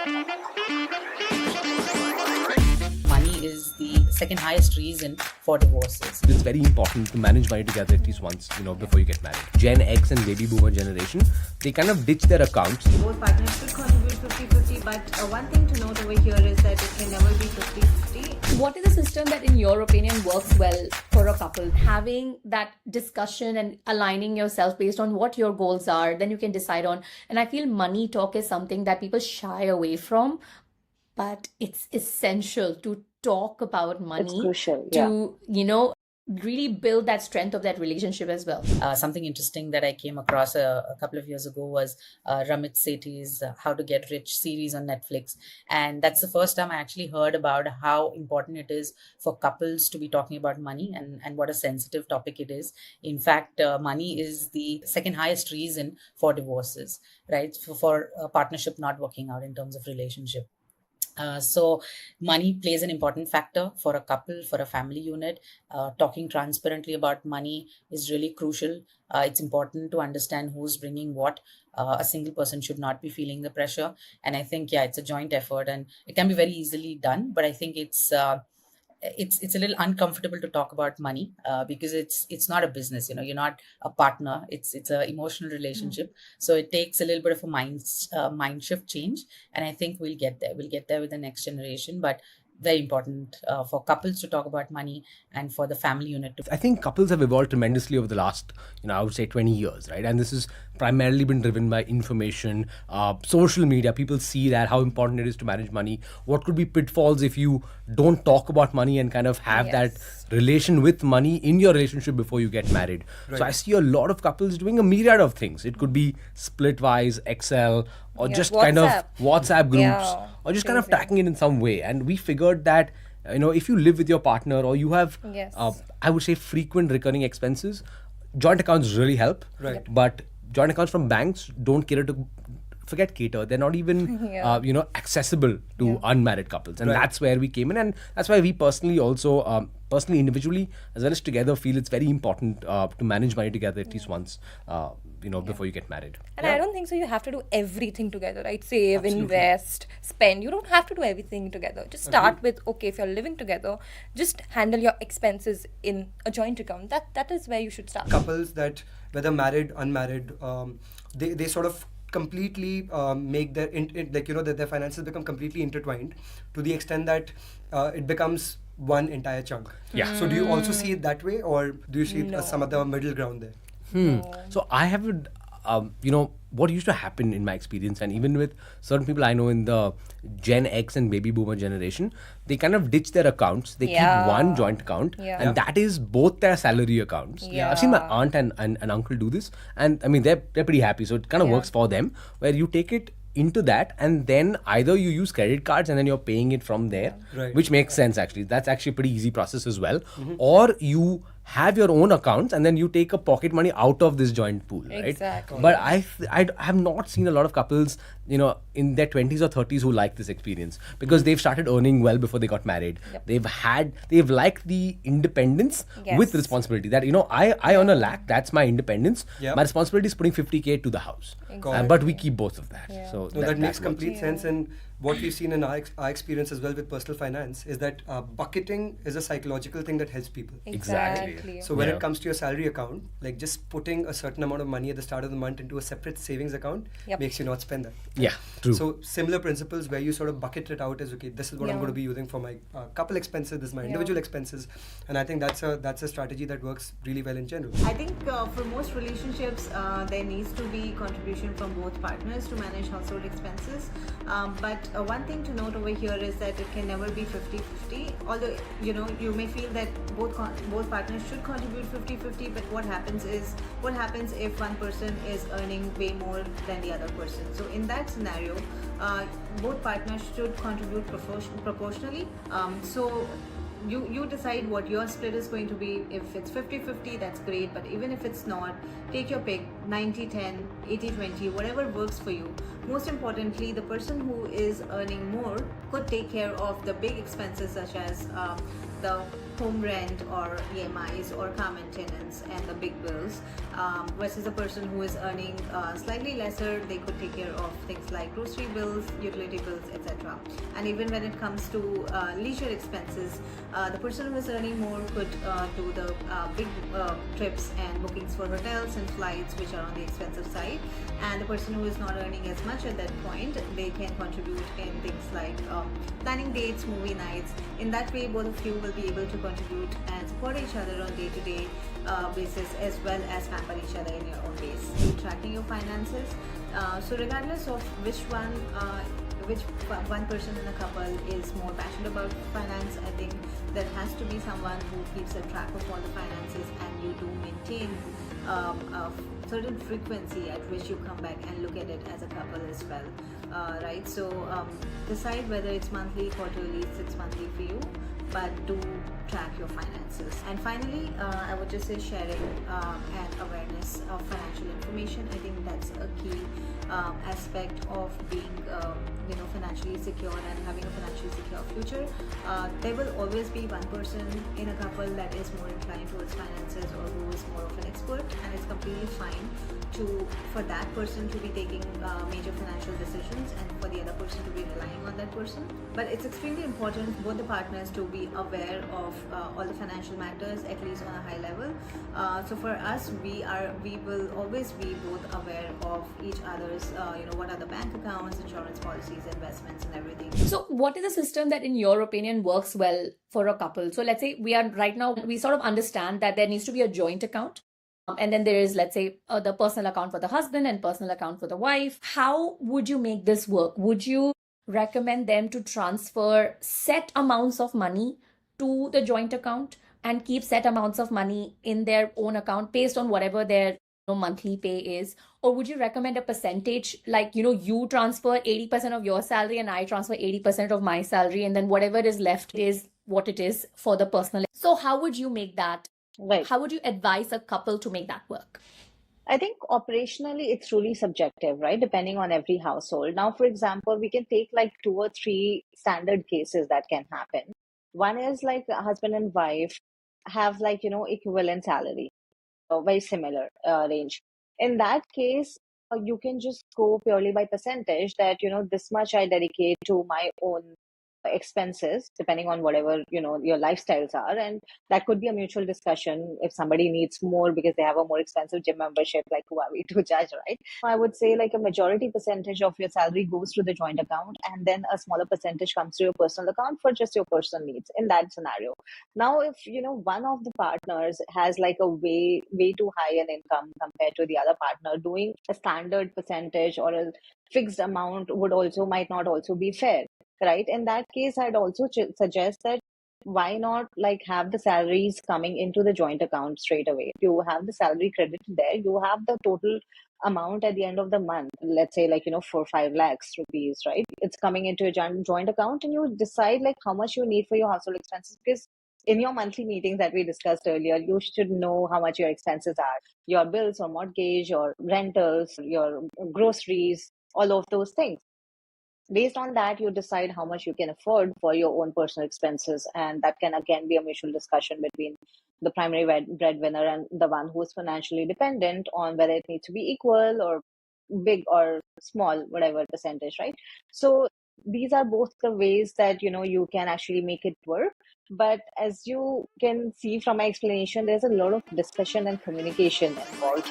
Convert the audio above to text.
Money is the second highest reason for divorces. It's very important to manage money together at least once, before you get married. Gen X and baby boomer generation, they kind of ditch their accounts. Both partners should contribute 50-50, but one thing to note over here is that it can never be 50-50. What is a system that, in your opinion, works well for a couple? Having that discussion and aligning yourself based on what your goals are, then you can decide on. And I feel money talk is something that people shy away from, but it's essential to talk about money. It's crucial, to, really build that strength of that relationship as well. Something interesting that I came across a couple of years ago was Ramit Sethi's How to Get Rich series on Netflix. And that's the first time I actually heard about how important it is for couples to be talking about money and what a sensitive topic it is. In fact, money is the second highest reason for divorces, right? For a partnership not working out in terms of relationship. So money plays an important factor for a couple, for a family unit. Talking transparently about money is really crucial. It's important to understand who's bringing what. A single person should not be feeling the pressure. And I think, it's a joint effort and it can be very easily done. But I think it's a little uncomfortable to talk about money because it's not a business. You're not a partner. It's an emotional relationship. So it takes a little bit of a mind shift change, and I think we'll get there. We'll get there with the next generation, but very important for couples to talk about money and for the family unit to. I think couples have evolved tremendously over the last, I would say 20 years, right? And this has primarily been driven by information, social media. People see that, how important it is to manage money. What could be pitfalls if you don't talk about money and kind of have that relation with money in your relationship before you get married. Right. So I see a lot of couples doing a myriad of things. It could be Splitwise, Excel, or just kind of WhatsApp groups, or just kind of tracking it in some way. And we figured that, if you live with your partner or you have, I would say, frequent recurring expenses, joint accounts really help. Right. But joint accounts from banks don't cater. They're not even, accessible to unmarried couples. And that's where we came in. And that's why we personally also, individually, as well as together, feel it's very important to manage money together at least once, before you get married. And I don't think so you have to do everything together, right? Save, invest, spend. You don't have to do everything together. Just start with, if you're living together, just handle your expenses in a joint account. That is where you should start. Couples that, whether married, unmarried, they sort of completely make their their finances become completely intertwined to the extent that it becomes one entire chunk. So do you also see it that way, or do you see some other middle ground there? So I haven't, what used to happen in my experience, and even with certain people I know in the Gen X and baby boomer generation, they kind of ditch their accounts. They keep one joint account, and that is both their salary accounts. I've seen my aunt and uncle do this, and I mean, they're pretty happy. So it kind of works for them, where you take it into that, and then either you use credit cards and then you're paying it from there, which makes sense actually. That's actually a pretty easy process as well. Or you have your own accounts and then you take a pocket money out of this joint pool, right? Exactly. But I have not seen a lot of couples, in their 20s or 30s who like this experience, because they've started earning well before they got married. They've liked the independence with responsibility. That, I earn 1 lakh, that's my independence. My responsibility is putting 50K to the house. But we keep both of that. So that makes complete sense. And what we've seen in our experience as well with personal finance is that bucketing is a psychological thing that helps people. Exactly. So when it comes to your salary account, like just putting a certain amount of money at the start of the month into a separate savings account makes you not spend that. Yeah, true. So similar principles where you sort of bucket it out as, this is what I'm going to be using for my couple expenses, this is my individual expenses. And I think that's a strategy that works really well in general. I think for most relationships, there needs to be contribution from both partners to manage household expenses. But one thing to note over here is that it can never be 50-50. Although, you may feel that both partners should contribute 50-50, but what happens if one person is earning way more than the other person? So in that scenario, both partners should contribute proportionally. So you decide what your split is going to be. If it's 50-50, that's great, but even if it's not, take your pick, 90-10, 80-20, whatever works for you. Most importantly, the person who is earning more could take care of the big expenses such as the home rent or EMIs or car maintenance and the big bills, versus a person who is earning slightly lesser. They could take care of things like grocery bills, utility bills, etc. And even when it comes to leisure expenses, the person who is earning more could do the big trips and bookings for hotels and flights, which are on the expensive side. And the person who is not earning as much at that point, they can contribute in things like planning dates, movie nights. In that way, both of you will be able to contribute and support each other on day-to-day basis, as well as pamper each other in your own ways. Tracking your finances. So regardless of which one person in a couple is more passionate about finance, I think there has to be someone who keeps a track of all the finances, and you do maintain a certain frequency at which you come back and look at it as a couple as well, right? So decide whether it's monthly, quarterly, 6 monthly for you, but do track your finances. And finally, I would just say sharing and awareness of financial information. I think that's a key aspect of being financially secure and having a financially secure future. There will always be one person in a couple that is more inclined towards finances or who is more of an expert, and it's completely fine for that person to be taking major financial decisions and for the other person to be relying on that person. But it's extremely important for both the partners to be aware of all the financial matters, at least on a high level. So for us, we will always be both aware of each other's what are the bank accounts, insurance policies, investments, and everything. So what is a system that in your opinion works well for a couple? So let's say we sort of understand that there needs to be a joint account. And then there is, let's say, the personal account for the husband and personal account for the wife. How would you make this work? Would you recommend them to transfer set amounts of money to the joint account and keep set amounts of money in their own account based on whatever their monthly pay is? Or would you recommend a percentage, like you transfer 80% of your salary and I transfer 80% of my salary, and then whatever is left is what it is for the personal? So how would you make that? Right. How would you advise a couple to make that work? I think operationally it's really subjective, right? Depending on every household. Now, for example, we can take like 2 or 3 standard cases that can happen. One is like a husband and wife have like, equivalent salary, or very similar range. In that case, you can just go purely by percentage that, this much I dedicate to my own expenses depending on whatever your lifestyles are, and that could be a mutual discussion. If somebody needs more because they have a more expensive gym membership, like who are we to judge, right? I would say like a majority percentage of your salary goes to the joint account, and then a smaller percentage comes to your personal account for just your personal needs in that scenario. Now if one of the partners has like a way too high an income compared to the other partner, doing a standard percentage or a fixed amount might not also be fair, right? In that case, I'd also suggest that why not like have the salaries coming into the joint account straight away. You have the salary credited there, you have the total amount at the end of the month, let's say like 4 or 5 lakhs rupees, right? It's coming into a joint account, and you decide like how much you need for your household expenses, because in your monthly meetings that we discussed earlier, you should know how much your expenses are, your bills or mortgage or rentals, your groceries, all of those things. Based on that, you decide how much you can afford for your own personal expenses, and that can again be a mutual discussion between the primary breadwinner and the one who is financially dependent on whether it needs to be equal or big or small, whatever percentage, right? So these are both the ways that you can actually make it work. But as you can see from my explanation, there's a lot of discussion and communication involved.